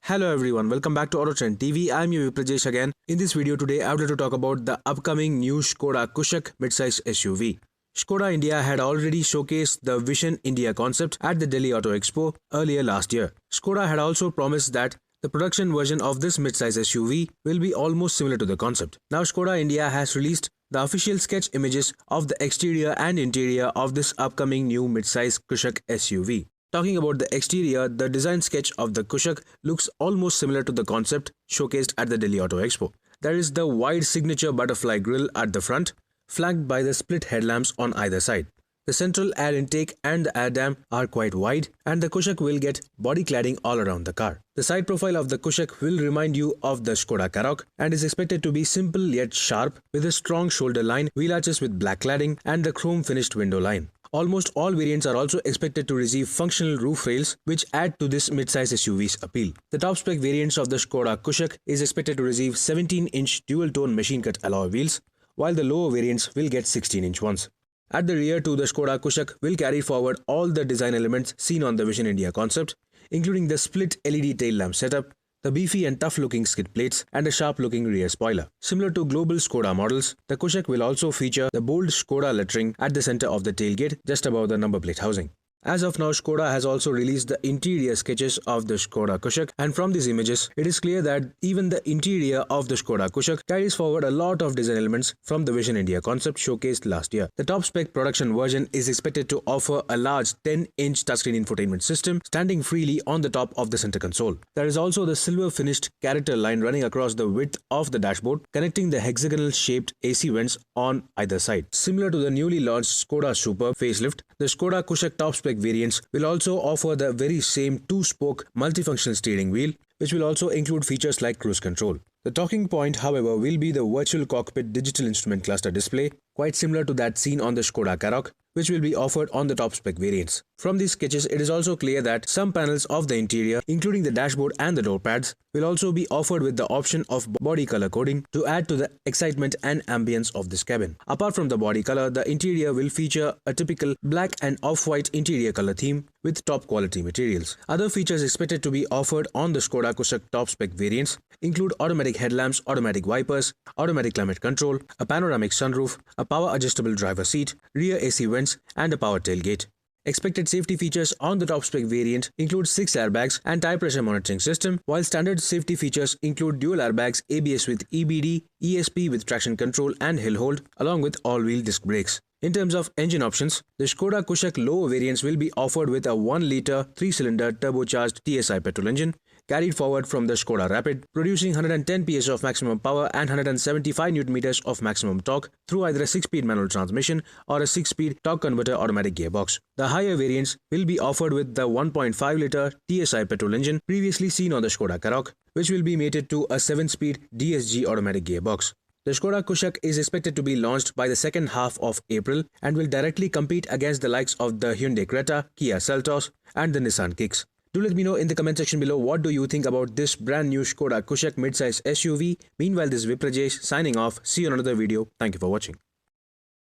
Hello everyone, welcome back to AutoTrend TV. I'm your Prajesh again. In this video today, I would like to talk about the upcoming new Skoda Kushaq midsize SUV. Skoda India had already showcased the Vision India concept at the Delhi Auto Expo earlier last year. Skoda had also promised that the production version of this midsize SUV will be almost similar to the concept. Now Skoda India has released the official sketch images of the exterior and interior of this upcoming new midsize Kushaq SUV. Talking about the exterior, the design sketch of the Kushaq looks almost similar to the concept showcased at the Delhi Auto Expo. There is the wide signature butterfly grille at the front, flanked by the split headlamps on either side. The central air intake and the air dam are quite wide, and the Kushaq will get body cladding all around the car. The side profile of the Kushaq will remind you of the Skoda Karoq and is expected to be simple yet sharp, with a strong shoulder line, wheel arches with black cladding, and the chrome finished window line. Almost all variants are also expected to receive functional roof rails, which add to this midsize SUV's appeal. The top spec variants of the Skoda Kushaq is expected to receive 17-inch dual-tone machine-cut alloy wheels, while the lower variants will get 16-inch ones. At the rear too, the Skoda Kushaq will carry forward all the design elements seen on the Vision India concept, including the split LED tail lamp setup, the beefy and tough-looking skid plates, and a sharp-looking rear spoiler. Similar to global Skoda models, the Kushaq will also feature the bold Skoda lettering at the center of the tailgate, just above the number plate housing. As of now, Skoda has also released the interior sketches of the Skoda Kushaq, and from these images, it is clear that even the interior of the Skoda Kushaq carries forward a lot of design elements from the Vision India concept showcased last year. The top spec production version is expected to offer a large 10-inch touchscreen infotainment system standing freely on the top of the center console. There is also the silver finished character line running across the width of the dashboard, connecting the hexagonal shaped AC vents on either side. Similar to the newly launched Skoda Superb facelift, the Skoda Kushaq top spec variants will also offer the very same two-spoke multifunctional steering wheel, which will also include features like cruise control. The talking point, however, will be the virtual cockpit digital instrument cluster display, quite similar to that seen on the Skoda Karoq, which will be offered on the top spec variants. From these sketches, it is also clear that some panels of the interior, including the dashboard and the door pads, will also be offered with the option of body color coding to add to the excitement and ambience of this cabin. Apart from the body color, the interior will feature a typical black and off-white interior color theme with top quality materials. Other features expected to be offered on the Skoda Kushaq top spec variants include automatic headlamps, automatic wipers, automatic climate control, a panoramic sunroof, a power adjustable driver seat, rear AC vents, and a power tailgate. Expected safety features on the top spec variant include 6 airbags and tire pressure monitoring system, while standard safety features include dual airbags, ABS with EBD, ESP with traction control and hill hold, along with all-wheel disc brakes. In terms of engine options, the Skoda Kushaq lower variants will be offered with a 1-liter 3-cylinder turbocharged TSI petrol engine, carried forward from the Skoda Rapid, producing 110 PS of maximum power and 175 Nm of maximum torque through either a 6-speed manual transmission or a 6-speed torque converter automatic gearbox. The higher variants will be offered with the 1.5-liter TSI petrol engine previously seen on the Skoda Karoq, which will be mated to a 7-speed DSG automatic gearbox. The Skoda Kushaq is expected to be launched by the second half of April and will directly compete against the likes of the Hyundai Creta, Kia Seltos, and the Nissan Kicks. Do let me know in the comment section below what do you think about this brand new Skoda Kushaq midsize SUV. Meanwhile, this is Viprajesh signing off. See you in another video. Thank you for watching.